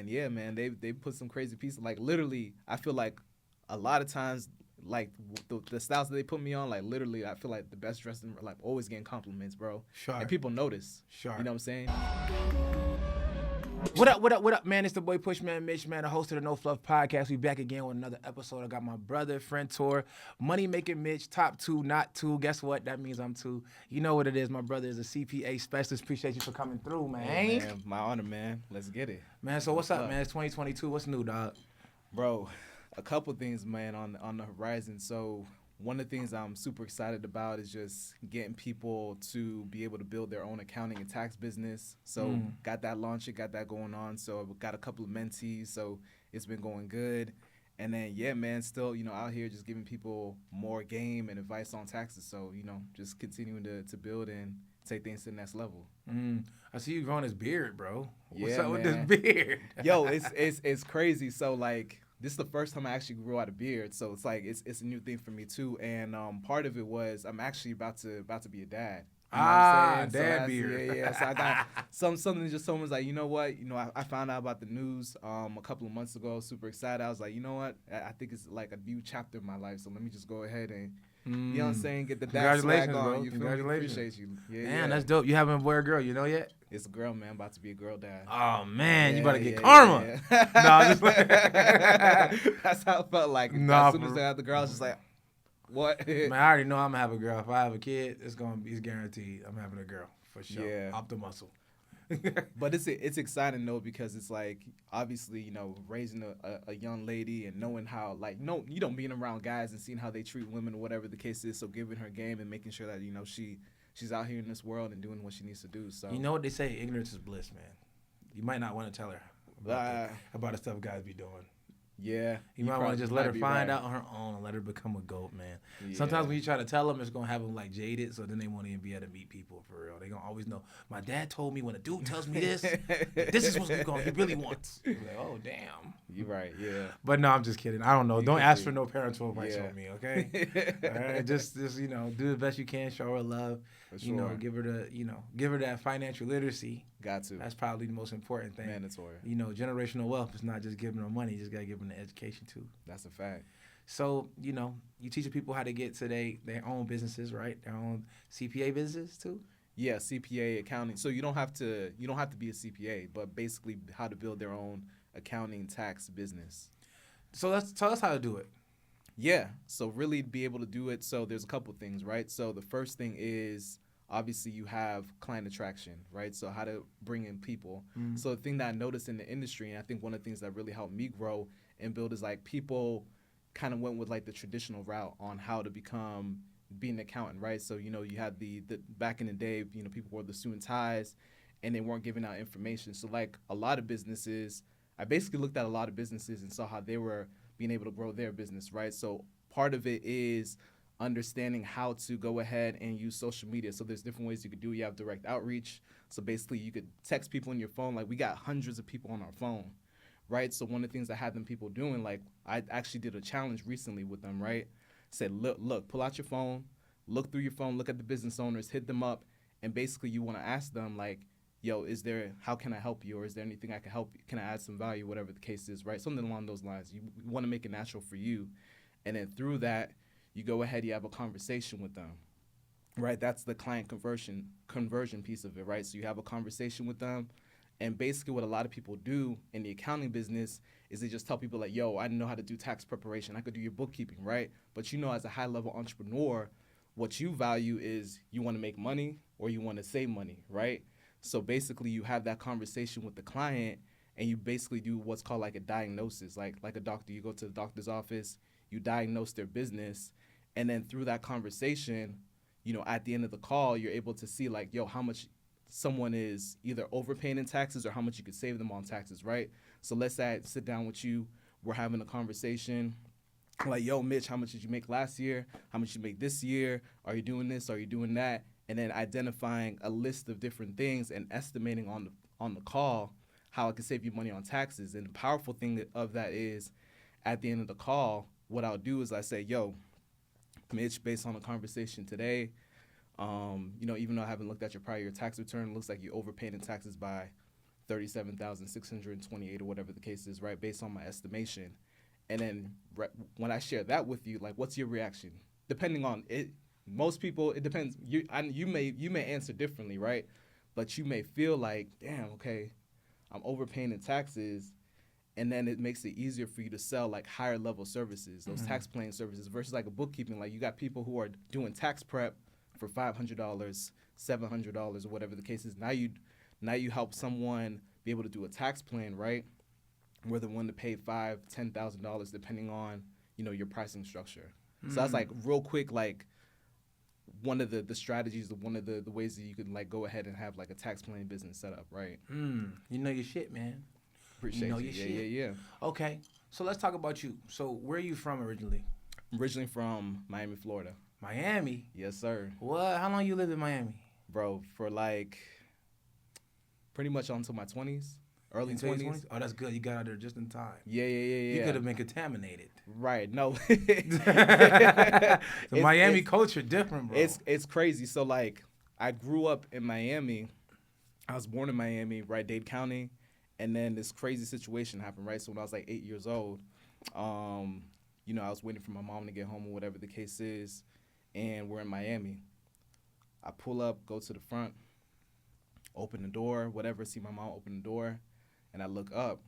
And yeah, man, they put some crazy pieces. Like literally, I feel like a lot of times, like the styles that they put me on, like literally, I feel like the best dressed, like always getting compliments, bro. Sharp. And people notice. Sharp. You know what I'm saying? What up, man? It's the boy PUSHMAN Mitch, man, the host of the No Fluff podcast. We back again with another episode. I got my brother, friend, tour, Money Making Mitch, top 2, not 2. Guess what? That means I'm 2. You know what it is. My brother is a CPA specialist. Appreciate you for coming through, man. Hey, man, my honor, man. Let's get it. Man, so what's up, man? It's 2022. What's new, dog? Bro, a couple things, man, on the horizon. So one of the things I'm super excited about is just getting people to be able to build their own accounting and tax business. So got that launching, got that going on. So I've got a couple of mentees, so it's been going good. And then, yeah, man, still, out here just giving people more game and advice on taxes. So, just continuing to build and take things to the next level. I see you growing this beard, bro. What's Yeah, up with man. this beard? Yo, it's crazy. So, like, this is the first time I actually grew out a beard, so it's like it's a new thing for me too. And part of it was I'm actually about to be a dad. You know what I'm saying? Dad beard. Yeah. So I got something just someone's like, you know what? I found out about the news a couple of months ago. Super excited. I was like, you know what? I think it's like a new chapter in my life. So let me just go ahead and you know what I'm saying? Get the dad swag on. Bro. You feel me? Congratulations. Appreciate you. Yeah, Man, that's dope. You having a boy or girl? You know yet? It's a girl, man. About to be a girl dad. Oh man, you better get Yeah. karma. Nah, just That's how it felt like. Nah, As soon as I had the girl, I was just like, what? Man, I already know I'm gonna have a girl. If I have a kid, it's guaranteed. I'm having a girl for sure. Yeah. Up the muscle. But it's exciting though, because it's like obviously raising a young lady and knowing how, like, being around guys and seeing how they treat women or whatever the case is. So giving her game and making sure that she's out here in this world and doing what she needs to do. So you know what they say, ignorance is bliss, man. You might not want to tell her about the stuff guys be doing. Yeah, you might want to just let her find out on her own and let her become a goat, man. Yeah. Sometimes when you try to tell them, it's going to have them like jaded, so then they won't even be able to meet people for real. They're going to always know, my dad told me when a dude tells me this, this is what he really wants. You're like, oh, damn. You're right, yeah. But no, I'm just kidding. I don't know. Don't ask for no parental advice on me, okay? All right, just do the best you can, show her love. For sure. Give her that financial literacy. Got to. That's probably the most important thing. Mandatory. Generational wealth is not just giving them money. You just got to give them the education, too. That's a fact. So, you teach people how to get to their own businesses, right? Their own CPA businesses, too? Yeah, CPA, accounting. So you don't have to be a CPA, but basically how to build their own accounting tax business. So tell us how to do it. Yeah. So really be able to do it. So there's a couple things, right? So the first thing is obviously you have client attraction, right? So how to bring in people. Mm-hmm. So the thing that I noticed in the industry, and I think one of the things that really helped me grow and build, is like people kind of went with like the traditional route on how to be an accountant, right? So, you had the back in the day, people wore the suit and ties and they weren't giving out information. So like a lot of businesses, I basically looked at a lot of businesses and saw how they were being able to grow their business, right? So part of it is understanding how to go ahead and use social media. So there's different ways you could do it. You have direct outreach. So basically you could text people on your phone. Like we got hundreds of people on our phone, right? So one of the things I had them people doing, like I actually did a challenge recently with them, right? Said, look, pull out your phone, look through your phone, look at the business owners, hit them up, and basically you want to ask them like, yo, how can I help you? Or is there anything I can help you? Can I add some value? Whatever the case is, right? Something along those lines. You want to make it natural for you. And then through that, you go ahead, you have a conversation with them, right? That's the client conversion piece of it, right? So you have a conversation with them. And basically what a lot of people do in the accounting business is they just tell people like, yo, I know how to do tax preparation. I could do your bookkeeping, right? But as a high-level entrepreneur, what you value is you want to make money or you want to save money, right? So basically you have that conversation with the client and you basically do what's called like a diagnosis. Like a doctor, you go to the doctor's office, you diagnose their business, and then through that conversation, at the end of the call, you're able to see like, yo, how much someone is either overpaying in taxes or how much you could save them on taxes, right? So let's say I sit down with you, we're having a conversation, like, yo, Mitch, how much did you make last year? How much did you make this year? Are you doing this? Are you doing that? And then identifying a list of different things and estimating on the call how I can save you money on taxes. And the powerful thing of that is at the end of the call, what I'll do is I say, yo, Mitch, based on the conversation today, even though I haven't looked at your prior year tax return, it looks like you overpaid in taxes by $37,628 or whatever the case is, right? Based on my estimation. And then when I share that with you, like, what's your reaction? Depending on it, most people, it depends. You may answer differently, right? But you may feel like, damn, okay, I'm overpaying in taxes, and then it makes it easier for you to sell like higher level services, those tax planning services, versus like a bookkeeping. Like, you got people who are doing tax prep for $500, $700, or whatever the case is. Now you help someone be able to do a tax plan, right? Where they're willing to pay $5,000, $10,000 depending on, you know, your pricing structure. So that's like real quick, like one of the strategies, one of the ways that you can like go ahead and have like a tax planning business set up, right? You know your shit, man. Appreciate you. Know you. your Yeah, shit. yeah. Okay, so let's talk about you. So where are you from originally? Originally from Miami, Florida. Miami? Yes, sir. What? How long you lived in Miami? Bro, for like pretty much until my 20s. Early Until 20s. Oh, that's good. You got out there just in time. Yeah. You could have been contaminated. Right. No. The Miami culture different, bro. It's crazy. So like, I grew up in Miami. I was born in Miami, right, Dade County, and then this crazy situation happened, right? So when I was like 8 years old, you know, I was waiting for my mom to get home or whatever the case is, and we're in Miami. I pull up, go to the front, open the door, whatever, see my mom open the door, and I look up,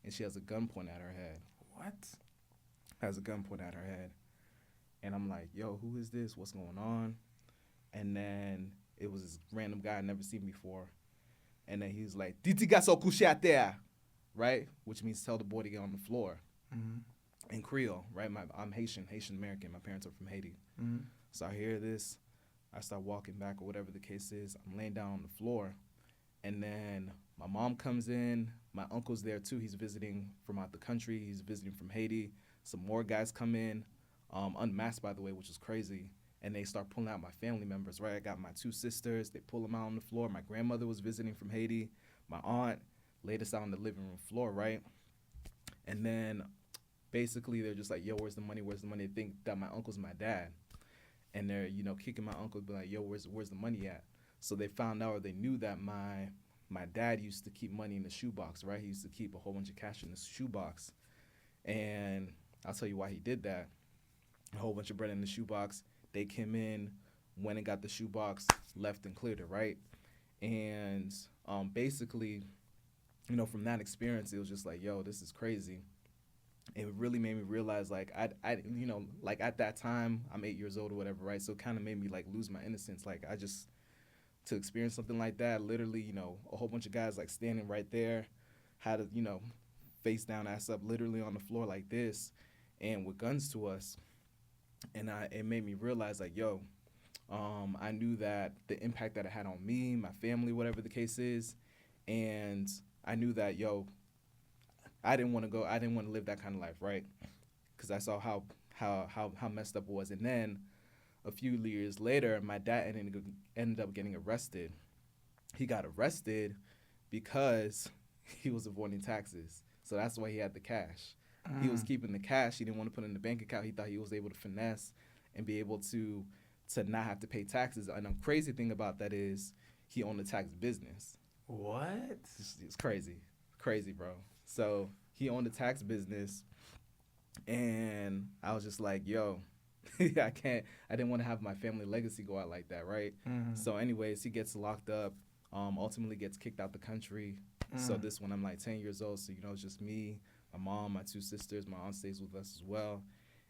and she has a gun pointed at her head. What? Has a gun pointed at her head. And I'm like, yo, who is this? What's going on? And then it was this random guy I'd never seen before. And then he was like, Titiga so couché à terre, right? Which means tell the boy to get on the floor. In Creole, right? I'm Haitian American. My parents are from Haiti. So I hear this. I start walking back or whatever the case is. I'm laying down on the floor. And then my mom comes in. My uncle's there too. He's visiting from out the country. He's visiting from Haiti. Some more guys come in, unmasked, by the way, which is crazy. And they start pulling out my family members, right? I got my 2 sisters. They pull them out on the floor. My grandmother was visiting from Haiti. My aunt laid us out on the living room floor, right? And then basically they're just like, yo, where's the money? Where's the money? They think that my uncle's my dad. And they're, you know, kicking my uncle, be like, yo, where's the money at? So they found out, or they knew that my dad used to keep money in the shoebox, right? He used to keep a whole bunch of cash in the shoebox. And I'll tell you why he did that. A whole bunch of bread in the shoebox. They came in, went and got the shoebox, left and cleared it, right? And basically, you know, from that experience, it was just like, yo, this is crazy. It really made me realize, like, I you know, like at that time, I'm 8 years old or whatever, right? So it kind of made me like lose my innocence. Like, to experience something like that, literally, you know, a whole bunch of guys like standing right there, had to, you know, face down, ass up, literally on the floor like this, and with guns to us. And it made me realize, like, yo, I knew that the impact that it had on me, my family, whatever the case is, and I knew that, yo, I didn't want to live that kind of life, right? Because I saw how messed up it was. And then a few years later, my dad ended up getting arrested. He got arrested because he was avoiding taxes. So that's why he had the cash. He was keeping the cash. He didn't want to put it in the bank account. He thought he was able to finesse and be able to not have to pay taxes. And the crazy thing about that is he owned a tax business. What? It's crazy. Crazy, bro. So he owned a tax business, and I was just like, yo, I didn't want to have my family legacy go out like that, right? So anyways, he gets locked up, ultimately gets kicked out the country. So this when I'm like 10 years old, so, you know, it's just me, my mom, my 2 sisters, my aunt stays with us as well.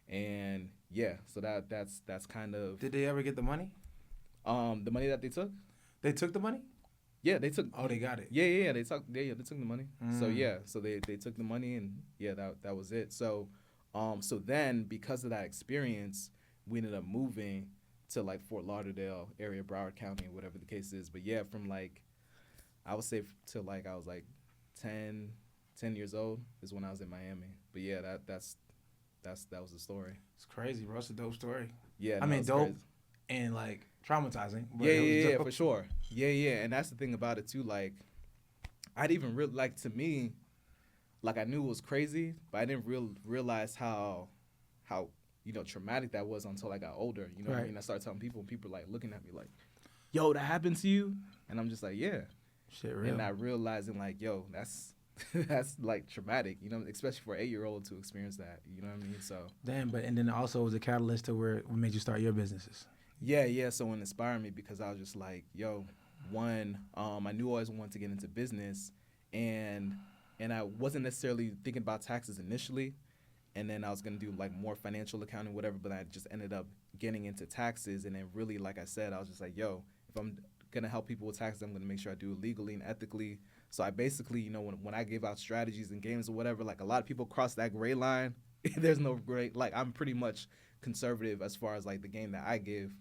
And yeah, so that's kind of. Did they ever get the money? The money that they took? They took the money? Yeah, they took. Oh, they got it. Yeah, they took the money. So yeah, so they took the money, and yeah, that was it. So so then because of that experience, we ended up moving to like Fort Lauderdale area, Broward County, whatever the case is. But yeah, from like, I would say till like I was like 10 years old is when I was in Miami. But yeah, that was the story. It's crazy, bro. It's a dope story. Yeah, I mean, dope crazy. And like traumatizing. But yeah, for sure. Yeah, and that's the thing about it too. Like, I'd even like, to me, like, I knew it was crazy, but I didn't realize how you know, traumatic that was until I got older. You know what I mean? I started telling people, and people like looking at me like, yo, that happened to you? And I'm just like, yeah. Shit, real. And not realizing like, yo, that's that's like traumatic, you know, especially for an 8-year-old to experience that. You know what I mean? So Damn, but and then also was a catalyst to where what made you start your businesses. yeah. So it inspired me because I was just like, yo, I knew I always wanted to get into business, and I wasn't necessarily thinking about taxes initially, and then I was gonna do like more financial accounting, whatever. But I just ended up getting into taxes, and then really, like I said, I was just like, yo, if I'm gonna help people with taxes, I'm gonna make sure I do it legally and ethically. So I basically, you know, when I give out strategies and games or whatever, like a lot of people cross that gray line. There's no gray. Like I'm pretty much conservative as far as like the game that I give,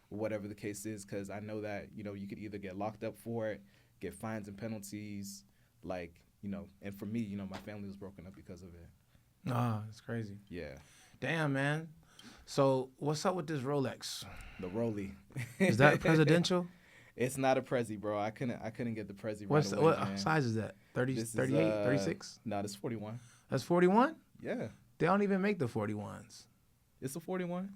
or whatever the case is, because I know that, you know, you could either get locked up for it, get fines and penalties, like, you know. And for me, you know, my family was broken up because of it. Ah, it's crazy. Yeah. Damn, man. So what's up with this Rolex? The Rolly. Is that presidential? It's not a Prezi, bro. I couldn't get the Prezi What's right away, what man. size is that? 30, This is, 38, 36? No, this is 41. That's 41? Yeah. They don't even make the 41s. It's a 41?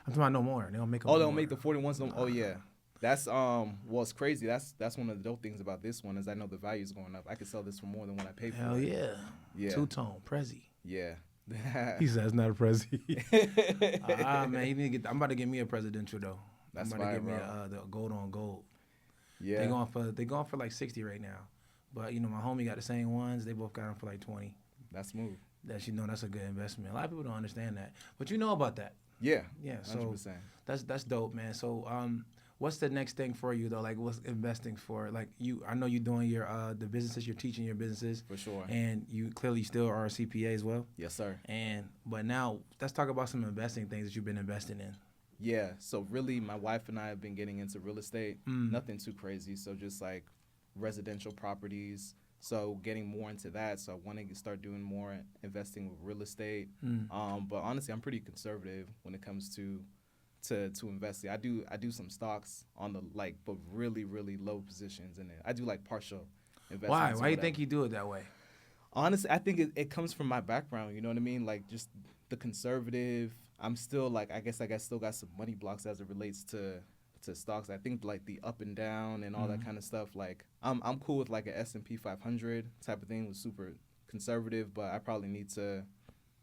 I'm talking about no more. They don't make them. Oh, they don't make the 41s. Oh, yeah. That's well, it's crazy. That's one of the dope things about this one is I know the value is going up. I could sell this for more than what I paid for. Hell it. yeah. Yeah. Two-tone, Prezi. Yeah. He says not a Prezi. Man, you need to get. I'm about to get me a presidential though. That's I'm about to fine, get me bro. the gold on gold. Yeah. They going for like 60 right now, but you know my homie got the same ones. They both got them for like 20. That's smooth. That's a good investment. A lot of people don't understand that, but you know about that. Yeah. Yeah. 100%. So that's dope, man. So what's the next thing for you though? Like what's investing for? Like I know you're doing your the businesses. You're teaching your businesses For sure. and you clearly still are a CPA as well. Yes, sir. But now let's talk about some investing things that you've been investing in. Yeah. So really, my wife and I have been getting into real estate. Nothing too crazy. So just like residential properties. So getting more into that. So I want to start doing more investing with real estate. But honestly, I'm pretty conservative when it comes to investing. I do some stocks on the but really really low positions in it. I do like partial investments. Why you think you do it that way? Honestly, I think it comes from my background. You know what I mean? Like just the conservative. I'm still like I guess still got some money blocks as it relates to stocks. I think like the up and down and all that kind of stuff. Like I'm cool with like an S&P 500 type of thing. Was super conservative, but I probably need to.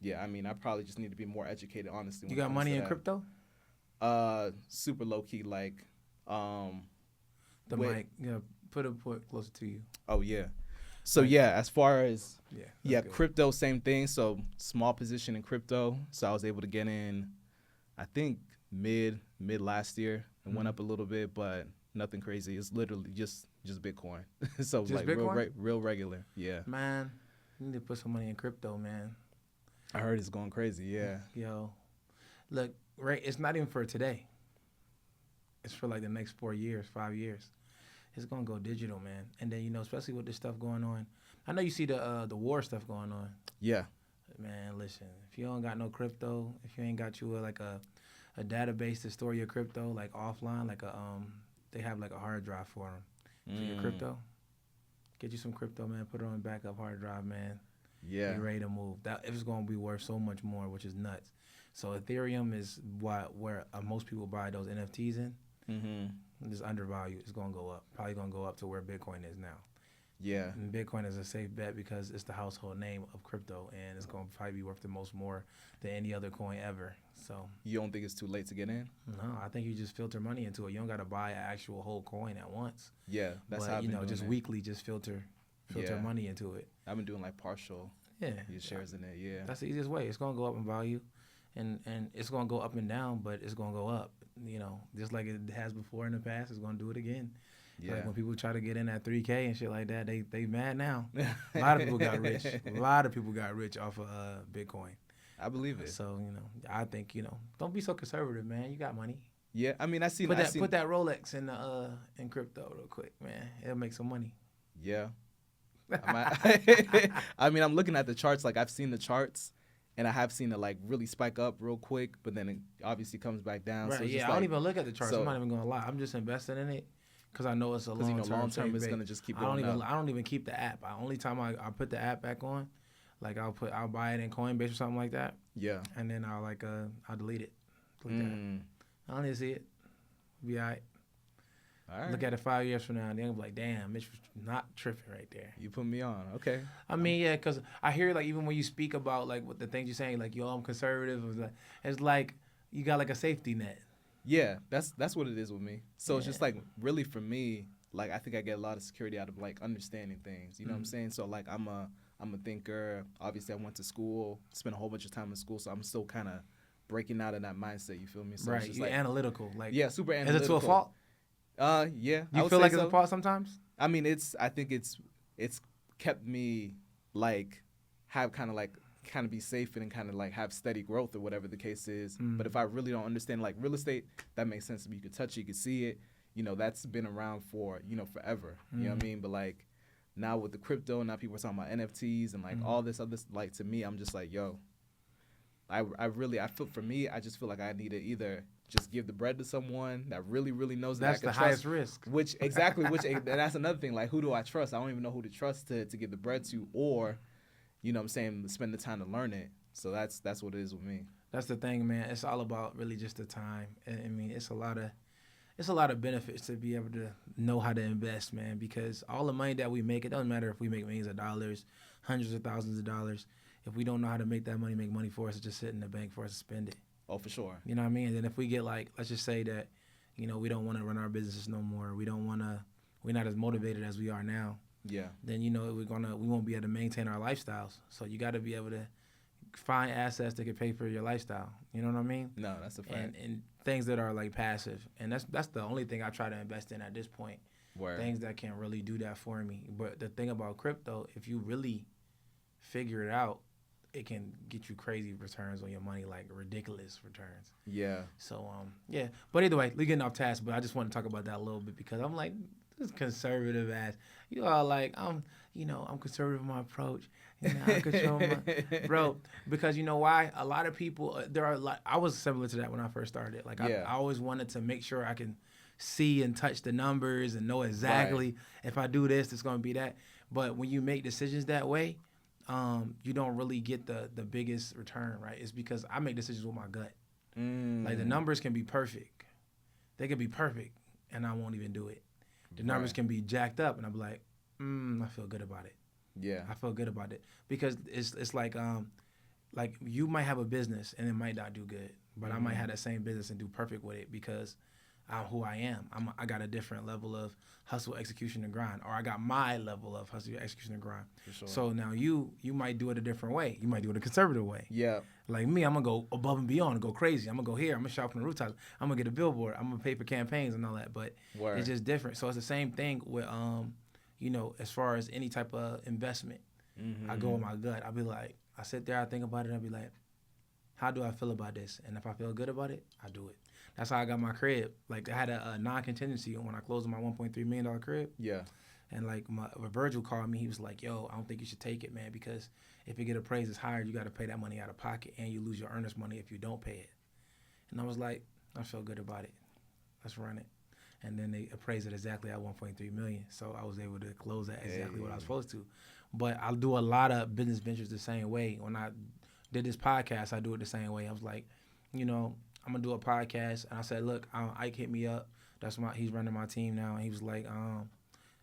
Yeah, I mean, I probably just need to be more educated. Honestly, You got money in crypto? Super low key. Like The mic, put it closer to you. Oh yeah. So yeah, as far as good. crypto, same thing. So small position in crypto. So I was able to get in, I think mid last year. It went up a little bit, but nothing crazy. It's literally just Bitcoin. So Just like Bitcoin? real regular. Yeah. Man, you need to put some money in crypto, man. I heard it's going crazy. Yeah. Yo, look, right? It's not even for today. It's for like the next 4 years, 5 years. It's gonna go digital, man. And then especially with this stuff going on. I know you see the war stuff going on. Yeah. Man, listen. If you don't got no crypto, if you ain't got you a database to store your crypto like offline, like they have like a hard drive for them for your crypto. Get you some crypto, man. Put it on a backup hard drive, man. Yeah. Be ready to move. That it's gonna be worth so much more, which is nuts. So Ethereum is where most people buy those NFTs in. It's undervalued. It's gonna go up. Probably gonna go up to where Bitcoin is now. Yeah. And Bitcoin is a safe bet because it's the household name of crypto, and it's gonna probably be worth the most more than any other coin ever. So You don't think it's too late to get in? no, I think you just filter money into it. You don't gotta buy an actual whole coin at once. Yeah. That's how I've been doing just it. weekly, just filter money into it. I've been doing like partial shares in it. Yeah. That's the easiest way. It's gonna go up in value, and it's gonna go up and down, but it's gonna go up. Just like it has before in the past, it's gonna do it again. Yeah. Like when people try to get in at 3K and shit like that, they mad now. A lot of people got rich. A lot of people got rich off of Bitcoin. I believe it. So I think don't be so conservative, man. You got money. Yeah. I mean, I seen Put that Rolex in crypto real quick, man. It'll make some money. Yeah. I mean, I'm looking at the charts. Like I've seen the charts, and I have seen it like really spike up real quick, but then it obviously comes back down. Right. So it's Yeah. just I don't even look at the charts. so- I'm not even gonna lie. I'm just investing in it because I know it's a long term. long term it's gonna just keep going up. I don't even keep the app. Only time I put the app back on, like I'll buy it in Coinbase or something like that, Yeah. and then I'll delete it. Delete that. I don't need to see it. Be alright. All right. Look at it 5 years from now, and they'll be like, damn, Mitch was not tripping right there. You put me on. Okay. I mean, yeah, because I hear, like, even when you speak about, like, what the things you're saying, like, yo, I'm conservative, it's like you got, like, a safety net. Yeah, that's what it is with me. So it's just, Yeah. like, really for me, like, I think I get a lot of security out of, like, understanding things. You know what I'm saying? So, like, I'm a thinker. Obviously, I went to school, spent a whole bunch of time in school, so I'm still kind of breaking out of that mindset. You feel me? So Right, it's just you're like, analytical. Like, yeah, super is analytical. it to a fault? Yeah. You feel like it's a fault sometimes? I mean, I think it's kept me, like, kind of be safe and kind of, like, have steady growth or whatever the case is. But if I really don't understand, like, real estate, that makes sense to me. You could touch it, you could see it. You know, that's been around for, you know, forever. You know what I mean? But, like, now with the crypto, now people are talking about NFTs and, like, all this other, like, to me, I'm just like, yo, I feel, for me, I just feel like I need to either just give the bread to someone that really, really knows that I can That's the trust, highest risk. And that's another thing. Like, who do I trust? I don't even know who to trust to give the bread to, or, you know what I'm saying, spend the time to learn it. So that's what it is with me. That's the thing, man. It's all about really just the time. I mean, it's a lot of benefits to be able to know how to invest, man, because all the money that we make, it doesn't matter if we make millions of dollars, hundreds of thousands of dollars. If we don't know how to make that money make money for us, it's just sit in the bank for us to spend it. Oh, for sure. You know what I mean? And then if we get, like, let's just say that, you know, we don't want to run our businesses no more. We're not as motivated as we are now. Yeah. Then, you know, we won't be able to maintain our lifestyles. So you got to be able to find assets that can pay for your lifestyle. You know what I mean? No, that's a fact. And things that are, like, passive. And that's the only thing I try to invest in at this point. Word. Things that can really do that for me. But the thing about crypto, if you really figure it out, it can get you crazy returns on your money, like ridiculous returns. Yeah. So, yeah. But either way, we're getting off task, but I just want to talk about that a little bit because I'm like, this conservative ass. You are like, I'm conservative in my approach. You know, I control my, bro, because you know why? A lot of people, I was similar to that when I first started. Like, I always wanted to make sure I can see and touch the numbers and know exactly if I do this, it's going to be that. But when you make decisions that way, you don't really get the biggest return, right? It's because I make decisions with my gut. Like, the numbers can be perfect. They can be perfect, and I won't even do it. The numbers can be jacked up, and I'll be like, I feel good about it. Yeah. I feel good about it. Because it's like you might have a business, and it might not do good, but I might have that same business and do perfect with it because I'm who I am. I got a different level of hustle, execution, and grind, or I got my level of hustle, execution, and grind. For sure. So now you might do it a different way. You might do it a conservative way. Yeah. Like me, I'm gonna go above and beyond and go crazy. I'm gonna go here. I'm gonna shop on the rooftops. I'm gonna get a billboard. I'm gonna pay for campaigns and all that. But it's just different. So it's the same thing with you know, as far as any type of investment. I go with my gut. I'll be like, I sit there, I think about it, I'll be like, how do I feel about this? And if I feel good about it, I do it. That's how I got my crib. Like, I had a non-contingency when I closed on my $1.3 million crib. Yeah. And, like, Virgil called me. He was like, yo, I don't think you should take it, man, because if it get appraised as higher, you got to pay that money out of pocket, and you lose your earnest money if you don't pay it. And I was like, I feel good about it. Let's run it. And then they appraised it exactly at $1.3 million. So I was able to close that exactly what I was supposed to. But I'll do a lot of business ventures the same way. When I did this podcast, I do it the same way. I was like, you know, I'm gonna do a podcast, and I said, look, Ike hit me up. He's running my team now, and he was like,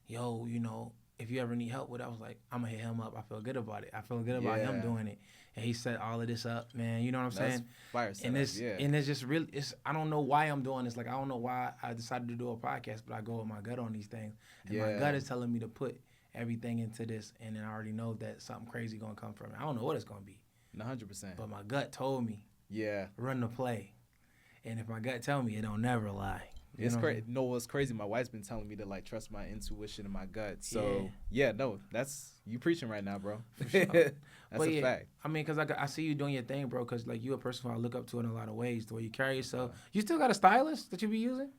yo, you know, if you ever need help with it, I was like, I'm gonna hit him up. I feel good about it. I feel good about him doing it, and he set all of this up, man. You know what I'm saying? Fire and it's just really, I don't know why I'm doing this. Like, I don't know why I decided to do a podcast, but I go with my gut on these things, and my gut is telling me to put everything into this, and then I already know that something crazy gonna come from it. I don't know what it's gonna be. 100%. But my gut told me, run the play. And if my gut tell me, it don't never lie. It's crazy. No, what's crazy? My wife's been telling me to, like, trust my intuition and my gut. So that's you preaching right now, bro. For sure. That's a fact. I mean, cause I see you doing your thing, bro. Cause like you a person who I look up to in a lot of ways. The way you carry yourself. You still got a stylist that you be using?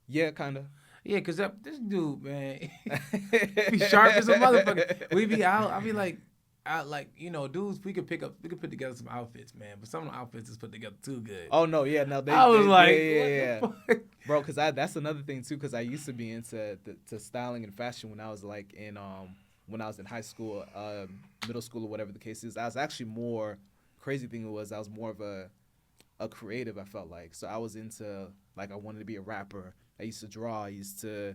Yeah, kinda. Yeah, cause this dude, man, be sharp as a motherfucker. We be out. I be like. You know, dudes, we could put together some outfits, man. But some of the outfits is put together too good. Oh no, yeah, no. Bro, because that's another thing too. Because I used to be into to styling and fashion when I was like in high school, middle school, or whatever the case is. I was actually more crazy thing was I was more of a creative. I felt like so I was into like I wanted to be a rapper. I used to draw. I used to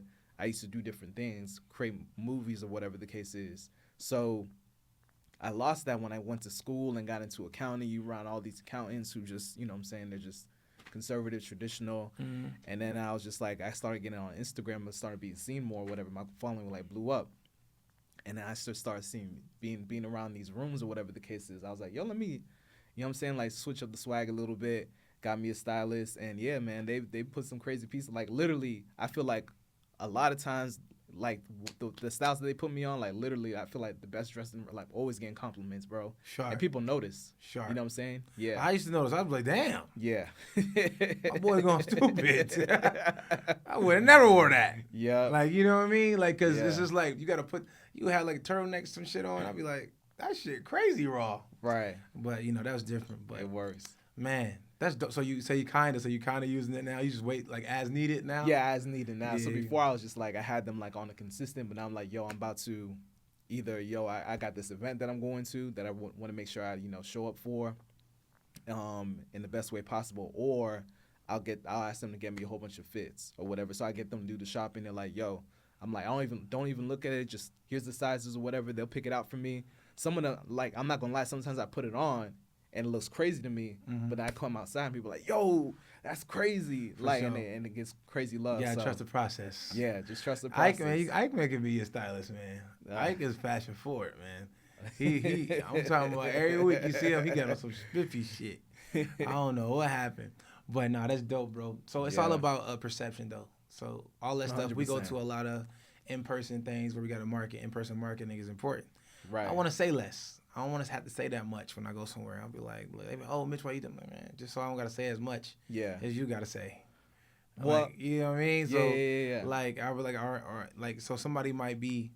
do different things, create movies or whatever the case is. So I lost that when I went to school and got into accounting. You around all these accountants who just, you know what I'm saying, they're just conservative, traditional. And then I was just like, I started getting on Instagram and started being seen more or whatever. My following like blew up. And then I just started seeing, being around these rooms or whatever the case is. I was like, yo, let me, you know what I'm saying, like switch up the swag a little bit. Got me a stylist. And yeah, man, they put some crazy pieces. Like literally, I feel like a lot of times, like the styles that they put me on, like literally, I feel like the best dressed in, like always getting compliments, bro. Sure. And people notice. Sure. You know what I'm saying? Yeah. I used to notice. I was like, damn. Yeah. My boy going stupid. I would have never wore that. Yeah. Like, you know what I mean? Like, cause it's just like you gotta you had like turtlenecks, some shit on. I'd be like, that shit crazy raw. Right. But you know that was different. But it works. Man, that's dope. So you kind of using it now. You just wait like as needed now. Yeah, as needed now. Yeah. So before I was just like I had them like on a consistent, but now I'm like, yo, I'm about to either I got this event that I'm going to that I want to make sure I show up for, in the best way possible, or I'll ask them to get me a whole bunch of fits or whatever. So I get them to do the shopping. They're like, yo, I'm like, don't even look at it. Just here's the sizes or whatever. They'll pick it out for me. Some of the, like, I'm not gonna lie. Sometimes I put it on and it looks crazy to me, but then I come outside and people are like, yo, that's crazy. For like, sure. and it gets crazy love. Yeah, so, trust the process. Yeah, just trust the process. Ike can be a stylist, man. Ike is fashion forward, man. I'm talking about every week you see him, he got on some spiffy shit. I don't know what happened. But nah, that's dope, bro. So it's all about perception, though. So all that 100%. Stuff, we go to a lot of in-person things where we got to market. In-person marketing is important. Right. I want to say less. I don't want to have to say that much when I go somewhere. I'll be like, oh, Mitch, why you doing that, man? Just so I don't got to say as much as you got to say. Well, like, you know what I mean? So, yeah. Like, I was like, all right. Like, so somebody might be,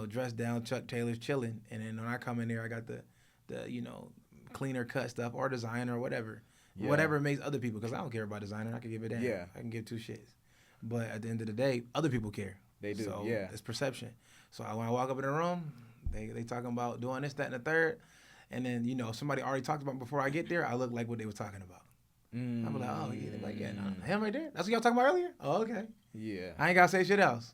dressed down, Chuck Taylor's chilling. And then when I come in there, I got the cleaner cut stuff or designer or whatever. Yeah. Whatever makes other people, because I don't care about designer. I can give a damn. Yeah. I can give two shits. But at the end of the day, other people care. They do, so yeah. It's perception. So when I walk up in the room, they talking about doing this, that, and the third. And then, somebody already talked about it before I get there, I look like what they were talking about. I'm like, oh, yeah. They're like, yeah, no, him right there? That's what y'all talking about earlier? Oh, okay. Yeah. I ain't got to say shit else.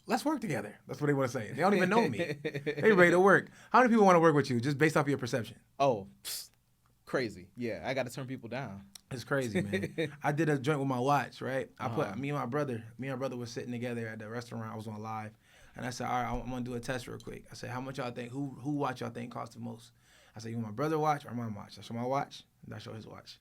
Let's work together. That's what they want to say. They don't even know me. They ready to work. How many people want to work with you just based off of your perception? Oh, crazy. Yeah, I got to turn people down. It's crazy, man. I did a joint with my watch, right? I put me and my brother was sitting together at the restaurant. I was on live. And I said, all right, I'm going to do a test real quick. I said, how much y'all think, who watch y'all think costs the most? I said, you want my brother watch or my watch? I show my watch, and I show his watch.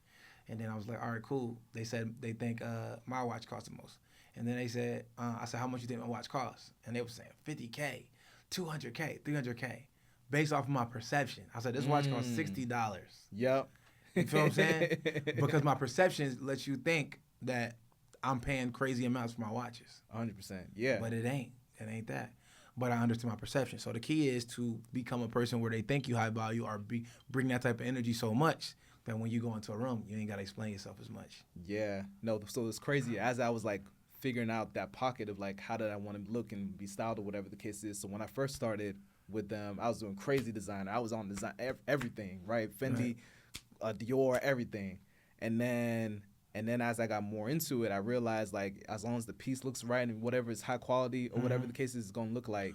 And then I was like, all right, cool. They said they think my watch costs the most. And then they said, I said, how much you think my watch costs? And they were saying $50K, $200K, $300K, based off of my perception. I said, this watch costs $60. Yep. You feel what I'm saying? Because my perception lets you think that I'm paying crazy amounts for my watches. 100%, yeah. But it ain't. It ain't that. But I understand my perception. So the key is to become a person where they think you high value or bring that type of energy so much that when you go into a room, you ain't got to explain yourself as much. Yeah. No, so it's crazy. As I was like figuring out that pocket of like how did I want to look and be styled or whatever the case is. So when I first started with them, I was doing crazy design. I was on design everything, right? Fendi, Dior, everything. And then as I got more into it, I realized like as long as the piece looks right and whatever is high quality or whatever the case is, it's gonna look like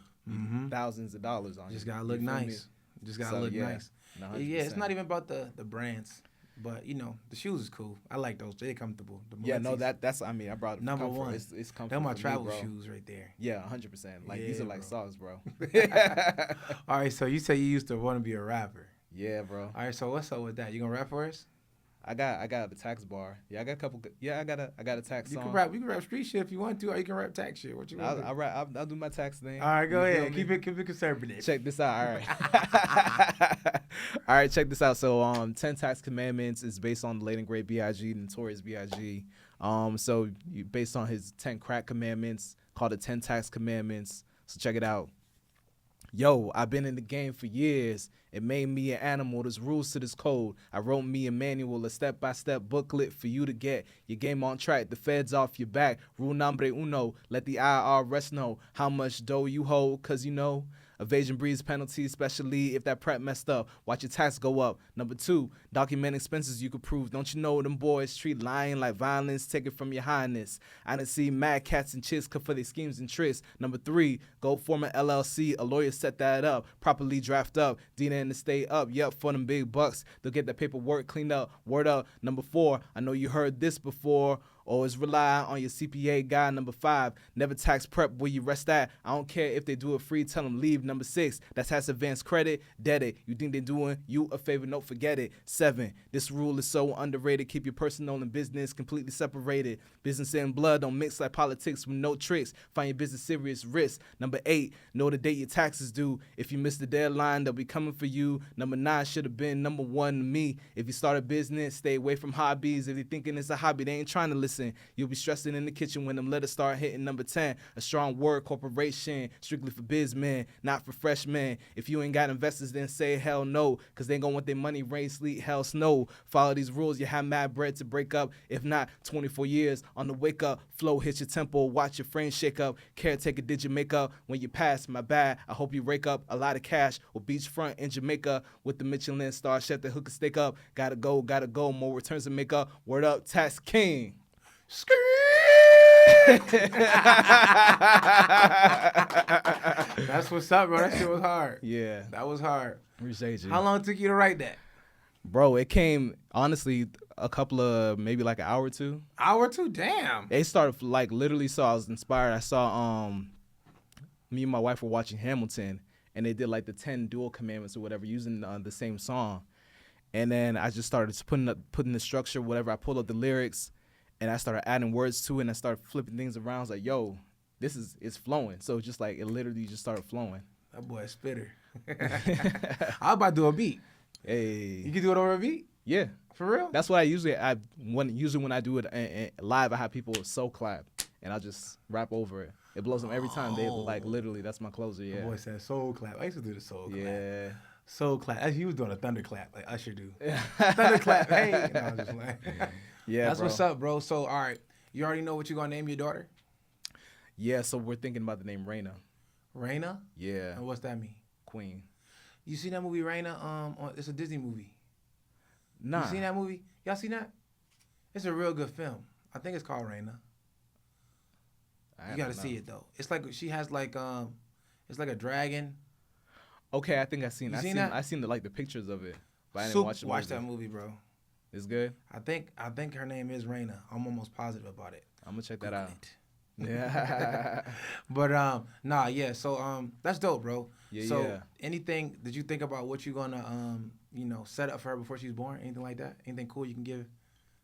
thousands of dollars on it. Just gotta look nice. Just gotta look nice. 100%. Yeah, it's not even about the brands, but the shoes is cool. I like those. They're comfortable. That's I mean I brought number comfort. one. It's comfortable. They're my travel shoes right there. Yeah, 100%. Like these are like socks, bro. All right, so you say you used to want to be a rapper. Yeah, bro. All right, so what's up with that? You gonna rap for us? I got the tax bar. Yeah, I got a couple. Yeah, I got a tax song. You can rap street shit if you want to, or you can rap tax shit. What you want? I'll do my tax thing. All right, go ahead. Keep it conservative. Check this out. All right. All right, check this out. So 10 Tax Commandments is based on the late and great B.I.G., Notorious B.I.G. So based on his 10 crack commandments called the 10 Tax Commandments. So check it out. Yo, I've been in the game for years. It made me an animal. There's rules to this code. I wrote me a manual, a step-by-step booklet for you to get your game on track. The feds off your back. Rule nombre uno. Let the IRS know how much dough you hold, because Evasion breeds penalties, especially if that prep messed up. Watch your tax go up. Number 2, document expenses you could prove. Don't you know them boys treat lying like violence? Take it from your highness. I done see mad cats and chicks cut for their schemes and tricks. Number 3, go form an LLC. A lawyer set that up. Properly draft up. Dina and the stay up. Yep, for them big bucks. They'll get the paperwork cleaned up. Word up. Number 4, I know you heard this before. Always rely on your CPA guy. Number 5, never tax prep where you rest at. I don't care if they do it free, tell them leave. Number 6, that's has advanced credit, debt it. You think they're doing you a favor, no, forget it. 7, this rule is so underrated. Keep your personal and business completely separated. Business and blood don't mix like politics with no tricks. Find your business serious risk. Number 8, know the date your taxes due. If you miss the deadline, they'll be coming for you. Number 9 should have been number 1 to me. If you start a business, stay away from hobbies. If you're thinking it's a hobby, they ain't trying to listen. You'll be stressing in the kitchen when them letters start hitting. Number 10, a strong word corporation, strictly for bizmen, not for freshmen. If you ain't got investors, then say hell no, because they ain't gonna want their money rain, sleet, hell, snow. Follow these rules, you have mad bread to break up. If not, 24 years on the wake up, flow hit your temple, watch your frame shake up. Caretaker did your makeup when you pass, my bad. I hope you rake up a lot of cash or beachfront in Jamaica with the Michelin star chef that hook a stick up. Gotta go, more returns to make up. Word up, Tax King. That's what's up, bro. That shit was hard. Yeah. That was hard. Appreciate you. How long it took you to write that? Bro, it came, honestly, a couple of, maybe like an hour or two. Hour or two? Damn. It started like literally, so I was inspired. I saw, me and my wife were watching Hamilton, and they did like the 10 dual commandments or whatever using the same song. And then I just started putting the structure, whatever. I pulled up the lyrics. And I started adding words to it, and I started flipping things around. I was like, yo, it's flowing. So just like, it literally just started flowing. That boy a spitter. I was about to do a beat. Hey. You can do it over a beat? Yeah. For real? That's what I usually when I do it live, I have people so clap, and I'll just rap over it. It blows them every time. They like, literally, that's my closer, yeah. The boy said soul clap. I used to do the soul clap. Yeah. Soul clap. He was doing a thunder clap, like Usher do. Thunder clap. Hey. No, I was just like... Yeah, that's bro. what's up, bro. So, all right, you already know what you're gonna name your daughter? Yeah, so we're thinking about the name Raina. Raina? Yeah. And what's that mean? Queen. You seen that movie Raina? It's a Disney movie. Nah. You seen that movie? Y'all seen that? It's a real good film. I think it's called Raina. You gotta see it though. It's like she has like it's like a dragon. Okay, I think I seen that? I seen the pictures of it, but I didn't watch the movie. Watch that movie, bro. It's good? I think her name is Raina. I'm almost positive about it. I'm gonna check that out. Yeah. But nah, yeah. So that's dope, bro. Yeah, so yeah. Anything did you think about what you're gonna set up for her before she's born? Anything like that? Anything cool you can give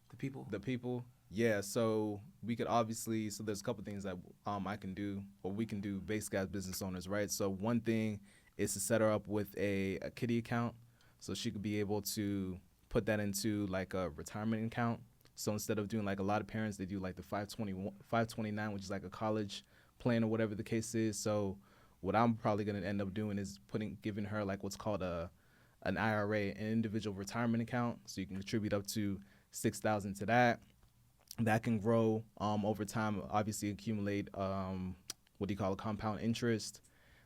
the people? The people? Yeah, so we could obviously, so there's a couple things that I can do, or we can do basically as business owners, right? So one thing is to set her up with a kitty account, so she could be able to put that into like a retirement account. So instead of doing like a lot of parents, they do like the 529, which is like a college plan or whatever the case is. So what I'm probably going to end up doing is giving her like what's called an IRA, an individual retirement account. So you can contribute up to $6,000 to that. That can grow over time, obviously accumulate compound interest.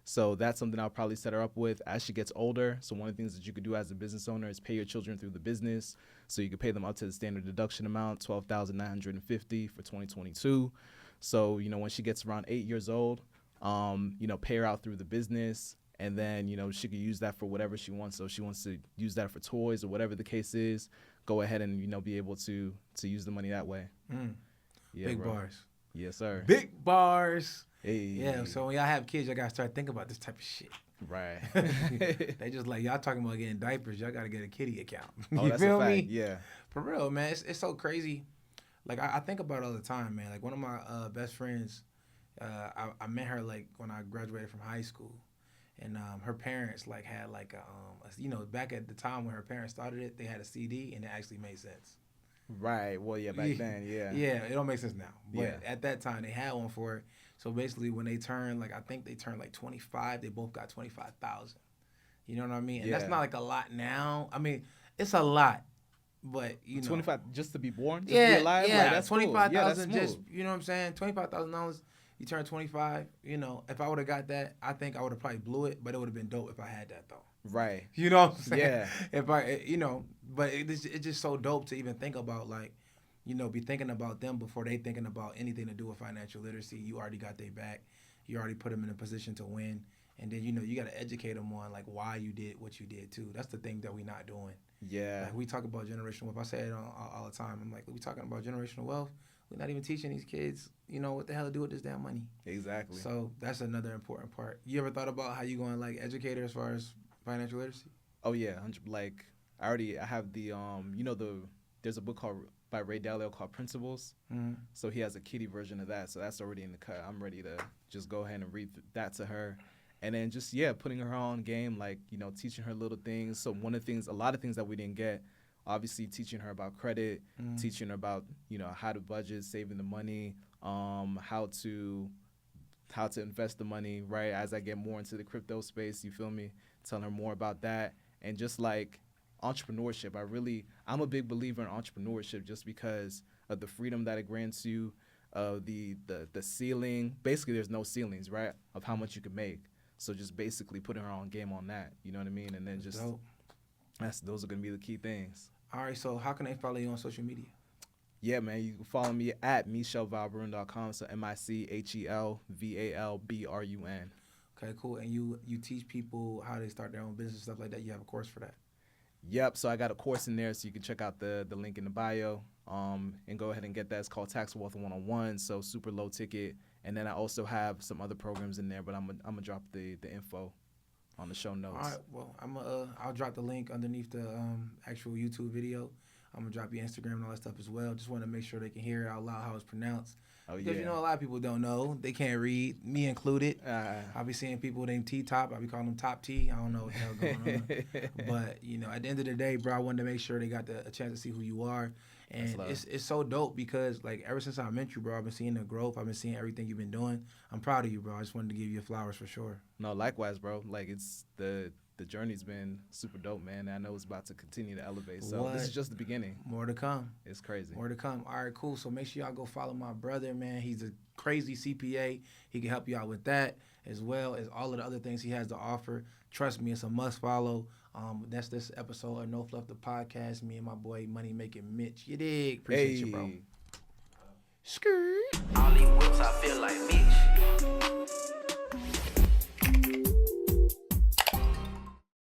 So that's something I'll probably set her up with as she gets older. So one of the things that you could do as a business owner is pay your children through the business. So you could pay them up to the standard deduction amount, $12,950 for 2022. So, when she gets around 8 years old, pay her out through the business. And then, she could use that for whatever she wants. So if she wants to use that for toys or whatever the case is, go ahead and, be able to use the money that way. Yeah, big bro. bars. Yes, sir. Big bars. Hey. Yeah, so when y'all have kids, y'all got to start thinking about this type of shit. Right. They just like, y'all talking about getting diapers, y'all got to get a kitty account. Oh, you that's feel a fact. me? Yeah. For real, man. It's so crazy. Like, I think about it all the time, man. Like, one of my best friends, I met her, like, when I graduated from high school. And her parents, like, had, like, back at the time when her parents started it, they had a CD, and it actually made sense. Right. Well, yeah, back then, yeah. Yeah, it don't make sense now. But Yeah. at that time, they had one for it. So basically, when they turned, like, I think they turned, like, 25, they both got 25,000. You know what I mean? And that's not, like, a lot now. I mean, it's a lot. But, 25 just to be born? Just yeah, to be alive? yeah. Like, that's 25,000 cool. Yeah, just, you know what I'm saying? $25,000 You turn 25. You know, if I would have got that, I think I would have probably blew it, but it would have been dope if I had that though. Right. You know what I'm saying? Yeah. If I, you know, but it's just so dope to even think about, like, you know, be thinking about them before they thinking about anything to do with financial literacy. You already got their back. You already put them in a position to win. And then, you know, you got to educate them on, like, why you did what you did, too. That's the thing that we not doing. Yeah. Like, we talk about generational wealth. I say it all the time. I'm like, we talking about generational wealth. We're not even teaching these kids, you know, what the hell to do with this damn money. Exactly. So that's another important part. You ever thought about how you going to, like, educate her as far as financial literacy? Oh, yeah. Like, I have the, you know, there's a book by Ray Dalio called Principles. Mm-hmm. So he has a kiddie version of that. So that's already in the cut. I'm ready to just go ahead and read that to her. And then just, putting her on game, like, you know, teaching her little things. So a lot of things that we didn't get, obviously teaching her about credit, teaching her about, you know, how to budget, saving the money, how to invest the money, right? As I get more into the crypto space, you feel me? Telling her more about that. And just like entrepreneurship, I'm a big believer in entrepreneurship just because of the freedom that it grants you, the ceiling. Basically, there's no ceilings, right, of how much you can make. So just basically putting her on game on that, you know what I mean? And then just those are gonna be the key things. All right, so how can they follow you on social media? Yeah, man, you can follow me at michelvalburn.com. So MICHELVALBRUN. Okay, cool. And you teach people how they start their own business, stuff like that. You have a course for that. Yep. So I got a course in there, so you can check out the link in the bio, and go ahead and get that. It's called Tax Wealth 101. So super low ticket. And then I also have some other programs in there, but I'm gonna drop the info on the show notes. All right. Well, I'll drop the link underneath the actual YouTube video. I'm gonna drop your Instagram and all that stuff as well. Just want to make sure they can hear it out loud how it's pronounced. Oh, because yeah. you know a lot of people don't know. They can't read, me included. I'll be seeing people named T-Top. I'll be calling them Top T. I don't know what the hell going on. But, you know, at the end of the day, bro, I wanted to make sure they got a chance to see who you are. And it's so dope because, like, ever since I met you, bro, I've been seeing the growth. I've been seeing everything you've been doing. I'm proud of you, bro. I just wanted to give you flowers for sure. No, likewise, bro. Like, it's the journey's been super dope, man. I know it's about to continue to elevate. So this is just the beginning. More to come. It's crazy. More to come. All right, cool. So make sure y'all go follow my brother, man. He's a crazy CPA. He can help you out with that as well as all of the other things he has to offer. Trust me, it's a must follow. That's this episode of No Fluff the Podcast. Me and my boy Money Making Mitch. You dig? Appreciate you, bro. Skirt. All these whips, I feel like me.